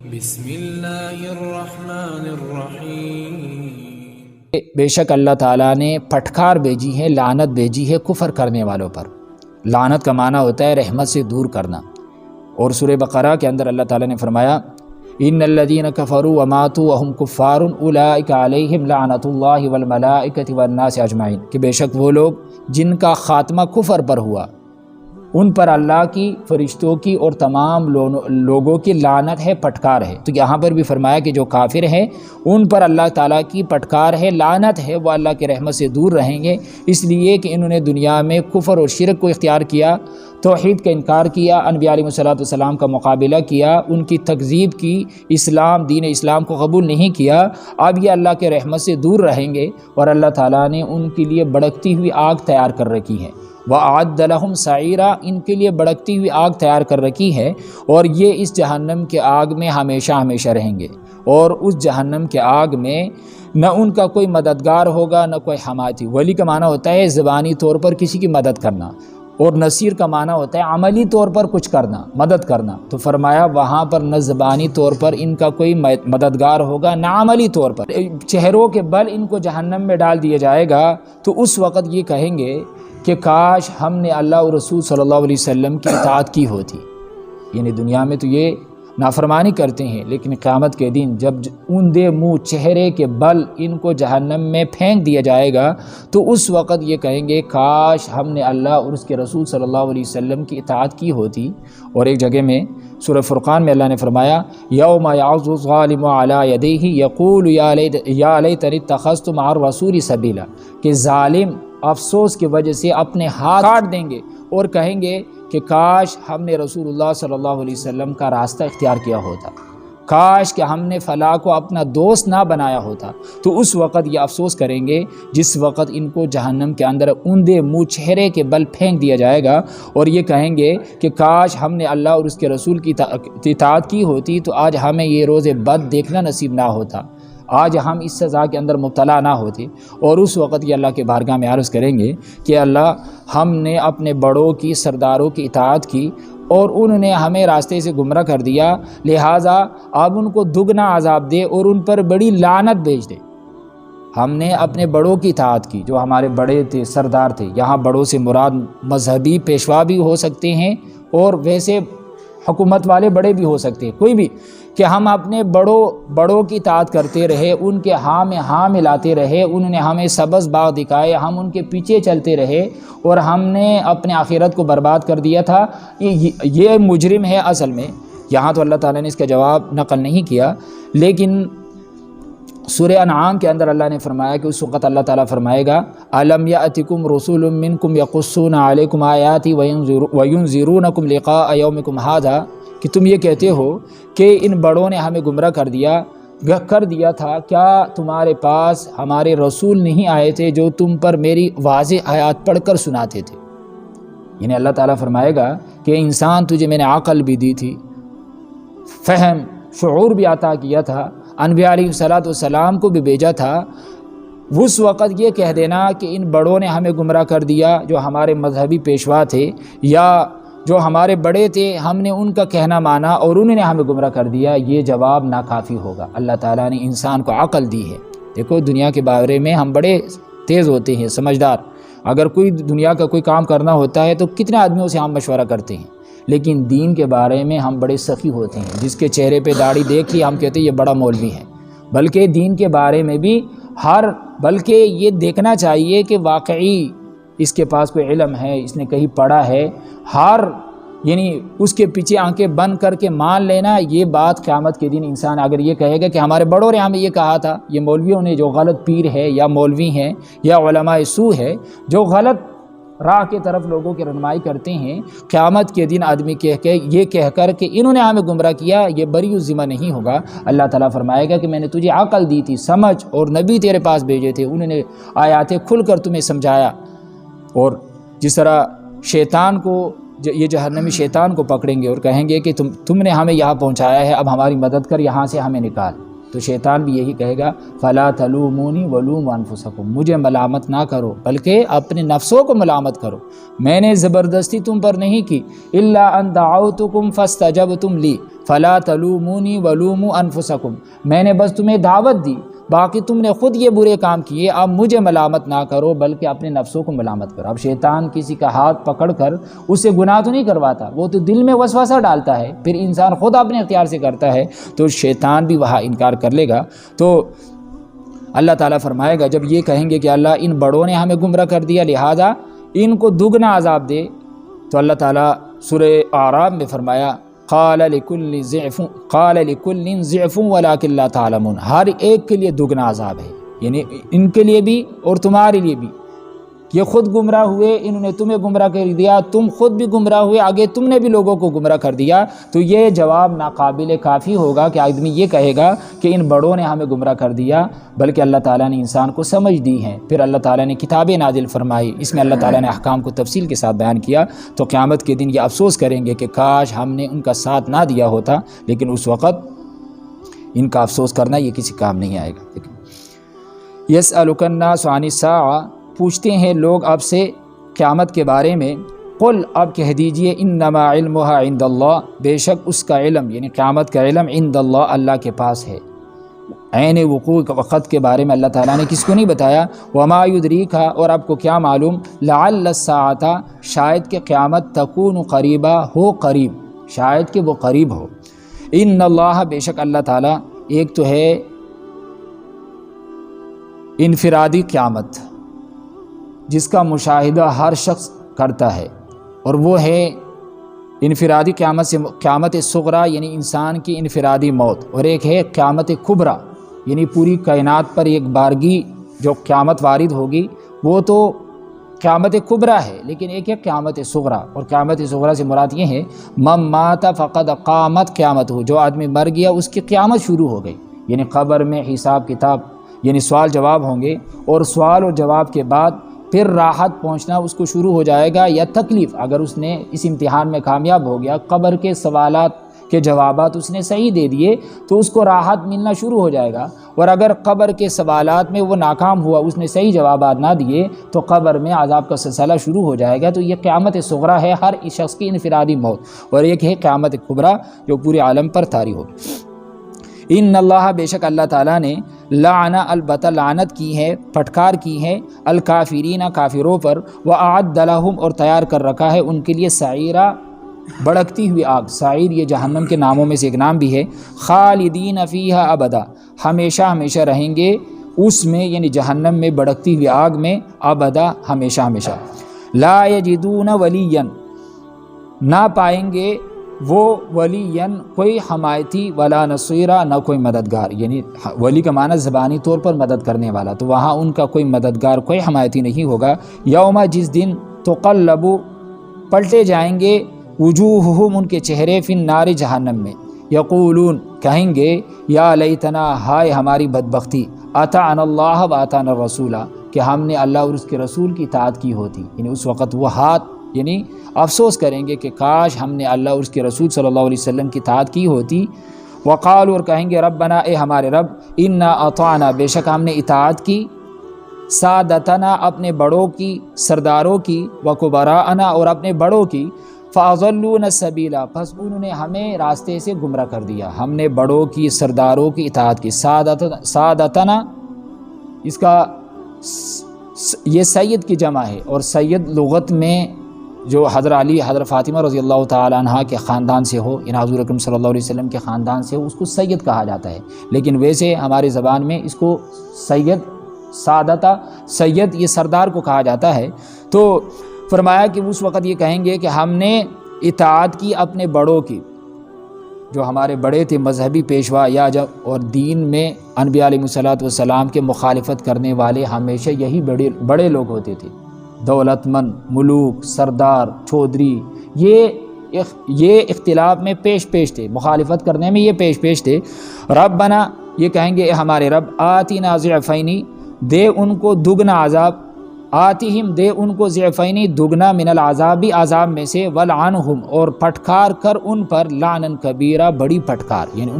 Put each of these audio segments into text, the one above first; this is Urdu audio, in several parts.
بسم اللہ الرحمن الرحیم۔ بے شک اللہ تعالیٰ نے پھٹکار بھیجی ہے، لعنت بھیجی ہے کفر کرنے والوں پر۔ لعنت کا معنی ہوتا ہے رحمت سے دور کرنا، اور سورہ بقرہ کے اندر اللہ تعالیٰ نے فرمایا ان الذین کفروا وماتوا وهم کفار اولئک علیہم لعنت اللہ والملائکۃ والناس اجمعین، کہ بے شک وہ لوگ جن کا خاتمہ کفر پر ہوا ان پر اللہ کی، فرشتوں کی اور تمام لوگوں کی لعنت ہے، پھٹکار ہے۔ تو یہاں پر بھی فرمایا کہ جو کافر ہیں ان پر اللہ تعالیٰ کی پھٹکار ہے، لعنت ہے، وہ اللہ کے رحمت سے دور رہیں گے، اس لیے کہ انہوں نے دنیا میں کفر اور شرک کو اختیار کیا، توحید کا انکار کیا، انبیاء علیہ السلام کا مقابلہ کیا، ان کی تکذیب کی، دین اسلام کو قبول نہیں کیا۔ اب یہ اللہ کے رحمت سے دور رہیں گے، اور اللہ تعالیٰ نے ان کے لیے بھڑکتی ہوئی آگ تیار کر رکھی ہے۔ وَأَعَدَّ لَهُمْ سَعِيرًا، ان کے لیے بھڑکتی ہوئی آگ تیار کر رکھی ہے، اور یہ اس جہنم کے آگ میں ہمیشہ ہمیشہ رہیں گے، اور اس جہنم کے آگ میں نہ ان کا کوئی مددگار ہوگا نہ کوئی حمایتی۔ ولی کا معنی ہوتا ہے زبانی طور پر کسی کی مدد کرنا، اور نصیر کا معنی ہوتا ہے عملی طور پر کچھ کرنا، مدد کرنا۔ تو فرمایا وہاں پر نہ زبانی طور پر ان کا کوئی مددگار ہوگا نہ عملی طور پر، چہروں کے بل ان کو جہنم میں ڈال دیا جائے گا۔ تو اس وقت یہ کہیں گے کہ کاش ہم نے اللہ اور رسول صلی اللہ علیہ وسلم کی اطاعت کی ہوتی۔ یعنی دنیا میں تو یہ نافرمانی کرتے ہیں، لیکن قیامت کے دن جب اوندے منہ چہرے کے بل ان کو جہنم میں پھینک دیا جائے گا، تو اس وقت یہ کہیں گے کاش ہم نے اللہ اور اس کے رسول صلی اللہ علیہ وسلم کی اطاعت کی ہوتی۔ اور ایک جگہ میں سورہ فرقان میں اللہ نے فرمایا یوم یعض الظالم علی یدیہ یقول یا لیتنی اتخذت مع الرسول سبیلا، کہ ظالم افسوس کی وجہ سے اپنے ہاتھ کاٹ دیں گے اور کہیں گے کہ کاش ہم نے رسول اللہ صلی اللہ علیہ وسلم کا راستہ اختیار کیا ہوتا، کاش کہ ہم نے فلاں کو اپنا دوست نہ بنایا ہوتا۔ تو اس وقت یہ افسوس کریں گے جس وقت ان کو جہنم کے اندر اوندے منہ چہرے کے بل پھینک دیا جائے گا، اور یہ کہیں گے کہ کاش ہم نے اللہ اور اس کے رسول کی اطاعت کی ہوتی تو آج ہمیں یہ روز بد دیکھنا نصیب نہ ہوتا، آج ہم اس سزا کے اندر مبتلا نہ ہوتے۔ اور اس وقت یہ اللہ کے بارگاہ میں عرض کریں گے کہ اللہ ہم نے اپنے بڑوں کی، سرداروں کی اطاعت کی، اور انہوں نے ہمیں راستے سے گمراہ کر دیا، لہٰذا اب ان کو دگنا عذاب دے اور ان پر بڑی لعنت بھیج دے۔ ہم نے اپنے بڑوں کی اطاعت کی، جو ہمارے بڑے تھے، سردار تھے۔ یہاں بڑوں سے مراد مذہبی پیشوا بھی ہو سکتے ہیں، اور ویسے حکومت والے بڑے بھی ہو سکتے ہیں، کوئی بھی، کہ ہم اپنے بڑوں کی اطاعت کرتے رہے، ان کے ہاں میں ہاں ملاتے رہے، انہوں نے ہمیں سبز باغ دکھائے، ہم ان کے پیچھے چلتے رہے، اور ہم نے اپنے آخرت کو برباد کر دیا تھا۔ یہ مجرم ہے اصل میں۔ یہاں تو اللہ تعالیٰ نے اس کا جواب نقل نہیں کیا، لیکن سورہ انعام کے اندر اللہ نے فرمایا کہ اس وقت اللہ تعالیٰ فرمائے گا الم یأتکم رسول منکم یقصون علیکم آیاتی وینذرونکم لقاء یومکم ھذا، کہ تم یہ کہتے ہو کہ ان بڑوں نے ہمیں گمراہ کر دیا تھا، کیا تمہارے پاس ہمارے رسول نہیں آئے تھے جو تم پر میری واضح آیات پڑھ کر سناتے تھے؟ یعنی اللہ تعالیٰ فرمائے گا کہ انسان تجھے میں نے عقل بھی دی تھی، فہم، شعور بھی عطا کیا تھا، انبیاء علیہ السلام کو بھی بھیجا تھا، اس وقت یہ کہہ دینا کہ ان بڑوں نے ہمیں گمراہ کر دیا، جو ہمارے مذہبی پیشوا تھے یا جو ہمارے بڑے تھے، ہم نے ان کا کہنا مانا اور انہوں نے ہمیں گمراہ کر دیا، یہ جواب ناکافی ہوگا۔ اللہ تعالیٰ نے انسان کو عقل دی ہے۔ دیکھو دنیا کے بارے میں ہم بڑے تیز ہوتے ہیں، سمجھدار۔ اگر کوئی دنیا کا کوئی کام کرنا ہوتا ہے تو کتنے آدمیوں سے ہم مشورہ کرتے ہیں، لیکن دین کے بارے میں ہم بڑے سخی ہوتے ہیں۔ جس کے چہرے پہ داڑھی دیکھ لی ہم کہتے ہیں یہ بڑا مولوی ہے۔ بلکہ دین کے بارے میں بھی بلکہ یہ دیکھنا چاہیے کہ واقعی اس کے پاس کوئی علم ہے، اس نے کہیں پڑھا ہے، یعنی اس کے پیچھے آنکھیں بند کر کے مان لینا، یہ بات قیامت کے دن انسان اگر یہ کہے گا کہ ہمارے بڑوں نے ہمیں یہ کہا تھا، یہ مولویوں نے جو غلط پیر ہے یا مولوی ہیں یا علماء سو ہے جو غلط راہ کی طرف لوگوں کی رہنمائی کرتے ہیں، قیامت کے دن آدمی یہ کہہ کر کہ انہوں نے ہمیں گمراہ کیا، یہ بری ذمہ نہیں ہوگا۔ اللہ تعالیٰ فرمائے گا کہ میں نے تجھے عقل دی تھی، سمجھ، اور نبی تیرے پاس بھیجے تھے، انہوں نے آیاتیں کھل کر تمہیں سمجھایا۔ اور جس طرح شیطان کو، یہ جہنمی شیطان کو پکڑیں گے اور کہیں گے کہ تم نے ہمیں یہاں پہنچایا ہے، اب ہماری مدد کر، یہاں سے ہمیں نکال۔ تو شیطان بھی یہی کہے گا فلا تلومونی ولوموا انفسکم، مجھے ملامت نہ کرو بلکہ اپنے نفسوں کو ملامت کرو، میں نے زبردستی تم پر نہیں کی، الا ان دعوتکم فاستجبتم لی فلا تلومونی ولوموا انفسکم، میں نے بس تمہیں دعوت دی، باقی تم نے خود یہ برے کام کیے، اب مجھے ملامت نہ کرو بلکہ اپنے نفسوں کو ملامت کرو۔ اب شیطان کسی کا ہاتھ پکڑ کر اس سے گناہ تو نہیں کرواتا، وہ تو دل میں وسوسہ ڈالتا ہے، پھر انسان خود اپنے اختیار سے کرتا ہے، تو شیطان بھی وہاں انکار کر لے گا۔ تو اللہ تعالیٰ فرمائے گا جب یہ کہیں گے کہ اللہ ان بڑوں نے ہمیں گمراہ کر دیا لہذا ان کو دگنا عذاب دے، تو اللہ تعالیٰ سورہ اعراف میں فرمایا قال لکل ضعف ولکن لا تعلمون، ہر ایک کے لیے دگنا عذاب ہے، یعنی ان کے لیے بھی اور تمہارے لیے بھی، یہ خود گمراہ ہوئے، انہوں نے تمہیں گمراہ کر دیا، تم خود بھی گمراہ ہوئے، آگے تم نے بھی لوگوں کو گمراہ کر دیا۔ تو یہ جواب ناقابل کافی ہوگا کہ آدمی یہ کہے گا کہ ان بڑوں نے ہمیں گمراہ کر دیا، بلکہ اللہ تعالیٰ نے انسان کو سمجھ دی ہیں، پھر اللہ تعالیٰ نے کتابیں نازل فرمائی، اس میں اللہ تعالیٰ نے احکام کو تفصیل کے ساتھ بیان کیا، تو قیامت کے دن یہ افسوس کریں گے کہ کاش ہم نے ان کا ساتھ نہ دیا ہوتا، لیکن اس وقت ان کا افسوس کرنا یہ کسی کام نہیں آئے گا۔ یسألک الناس عن الساعۃ، پوچھتے ہیں لوگ اب سے قیامت کے بارے میں، قل اب کہہ دیجئے انما علمها عند اللہ، بے شک اس کا علم یعنی قیامت کا علم عند اللہ اللہ کے پاس ہے۔ عین وقوع وقت کے بارے میں اللہ تعالیٰ نے کس کو نہیں بتایا، وما یدریک، اور آپ کو کیا معلوم، لعل الساعۃ، شاید کہ قیامت تکون قریبا، ہو قریب، شاید کہ وہ قریب ہو۔ ان اللہ، بے شک اللہ تعالیٰ، ایک تو ہے انفرادی قیامت جس کا مشاہدہ ہر شخص کرتا ہے، اور وہ ہے انفرادی قیامت سے قیامت صغری یعنی انسان کی انفرادی موت، اور ایک ہے قیامت کبریٰ یعنی پوری کائنات پر ایک بارگی جو قیامت وارد ہوگی، وہ تو قیامت کبریٰ ہے، لیکن ایک ہے قیامت صغری، اور قیامت صغری سے مراد یہ ہے من مات فقد قامت قیامت ہو، جو آدمی مر گیا اس کی قیامت شروع ہو گئی، یعنی قبر میں حساب کتاب یعنی سوال جواب ہوں گے، اور سوال اور جواب کے بعد پھر راحت پہنچنا اس کو شروع ہو جائے گا، یا تکلیف، اگر اس نے اس امتحان میں کامیاب ہو گیا، قبر کے سوالات کے جوابات اس نے صحیح دے دیے تو اس کو راحت ملنا شروع ہو جائے گا، اور اگر قبر کے سوالات میں وہ ناکام ہوا، اس نے صحیح جوابات نہ دیے، تو قبر میں عذاب کا سلسلہ شروع ہو جائے گا۔ تو یہ قیامت صغری ہے، ہر شخص کی انفرادی موت، اور ایک ہے قیامت کبریٰ جو پورے عالم پر طاری ہوگی۔ ان اللہ، بے شک اللہ تعالیٰ نے لعن، البتہ لعنت کی ہے، پھٹکار کی ہے، الکافرین، کافروں پر، وأعد لهم، اور تیار کر رکھا ہے ان کے لیے، سعیرا، بڑکتی ہوئی آگ۔ سعیر یہ جہنم کے ناموں میں سے ایک نام بھی ہے۔ خالدین فیہا ابدا، ہمیشہ ہمیشہ رہیں گے اس میں، یعنی جہنم میں بڑکتی ہوئی آگ میں، ابدا، ہمیشہ ہمیشہ۔ لا یجدون ولیا، نہ پائیں گے وہ ولین کوئی حمایتی، ولا نصیرہ، نہ کوئی مددگار، یعنی ولی کا معنی زبانی طور پر مدد کرنے والا، تو وہاں ان کا کوئی مددگار، کوئی حمایتی نہیں ہوگا۔ یوم، جس دن، تقلب، پلٹے جائیں گے، وجوہہم، ان کے چہرے، فی النار، جہنم میں، یقولون، کہیں گے، یا لیتنا، ہائے ہماری بدبختی، اطعنا اللہ واطعنا الرسول، کہ ہم نے اللہ اور اس کے رسول کی اطاعت کی ہوتی، یعنی اس وقت وہ ہاتھ یعنی افسوس کریں گے کہ کاش ہم نے اللہ اور اس کے رسول صلی اللہ علیہ وسلم کی اطاعت کی ہوتی۔ وقالوا، اور کہیں گے، ربنا، اے ہمارے رب، انا اطعنا، بے شک ہم نے اطاعت کی، سادتنا، اپنے بڑوں کی، سرداروں کی، وکبراءنا، اور اپنے بڑوں کی، فاضلونا السبیلا، پس انہوں نے ہمیں راستے سے گمراہ کر دیا، ہم نے بڑوں کی، سرداروں کی اطاعت کی۔ سادتنا، اس کا یہ سید کی جمع ہے، اور سید لغت میں جو حضرت علی، حضرت فاطمہ رضی اللہ تعالیٰ عنہ کے خاندان سے ہو، ان حضور اکرم صلی اللہ علیہ وسلم کے خاندان سے ہو، اس کو سید کہا جاتا ہے، لیکن ویسے ہماری زبان میں اس کو سید، سادتہ، سید یہ سردار کو کہا جاتا ہے۔ تو فرمایا کہ اس وقت یہ کہیں گے کہ ہم نے اطاعت کی اپنے بڑوں کی، جو ہمارے بڑے تھے، مذہبی پیشوا یا اور دین میں انبیاء علیہ الصلوۃ والسلام کے مخالفت کرنے والے ہمیشہ یہی بڑے لوگ ہوتے تھے، دولت مند، ملوک، سردار، چودھری، یہ اختلاف میں پیش تھے، مخالفت کرنے میں یہ پیش تھے۔ ربنا، یہ کہیں گے، اے ہمارے رب، آتینا ضعفین، دے ان کو دگنا عذاب، آتihim دے ان کو ضعفینی دگنا من العذاب بھی عذاب میں سے، ولعنہم اور پھٹکار کر ان پر لعنن کبیرہ بڑی پھٹکار، یعنی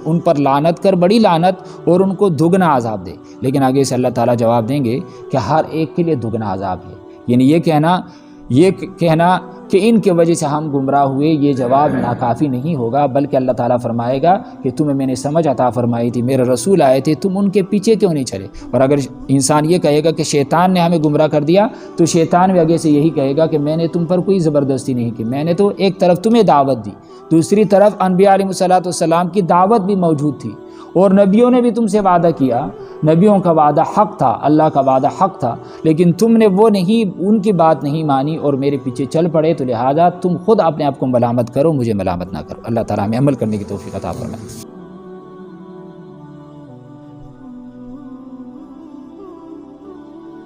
ان پر لعنت کر بڑی لعنت اور ان کو دگنا عذاب دے۔ لیکن آگے سے اللہ تعالیٰ جواب دیں گے کہ ہر ایک کے لیے دگنا عذاب ہے، یعنی یہ کہنا کہ ان کی وجہ سے ہم گمراہ ہوئے، یہ جواب ناکافی نہیں ہوگا، بلکہ اللہ تعالیٰ فرمائے گا کہ تمہیں میں نے سمجھ عطا فرمائی تھی، میرے رسول آئے تھے، تم ان کے پیچھے کیوں نہیں چلے؟ اور اگر انسان یہ کہے گا کہ شیطان نے ہمیں گمراہ کر دیا، تو شیطان بھی آگے سے یہی کہے گا کہ میں نے تم پر کوئی زبردستی نہیں کی، میں نے تو ایک طرف تمہیں دعوت دی، دوسری طرف انبیاء علیہ السلام کی دعوت بھی موجود تھی، اور نبیوں نے بھی تم سے وعدہ کیا، نبیوں کا وعدہ حق تھا، اللہ کا وعدہ حق تھا، لیکن تم نے وہ نہیں، ان کی بات نہیں مانی اور میرے پیچھے چل پڑے، تو لہذا تم خود اپنے آپ کو ملامت کرو، مجھے ملامت نہ کرو۔ اللہ تعالیٰ ہمیں عمل کرنے کی توفیق عطا فرمائے۔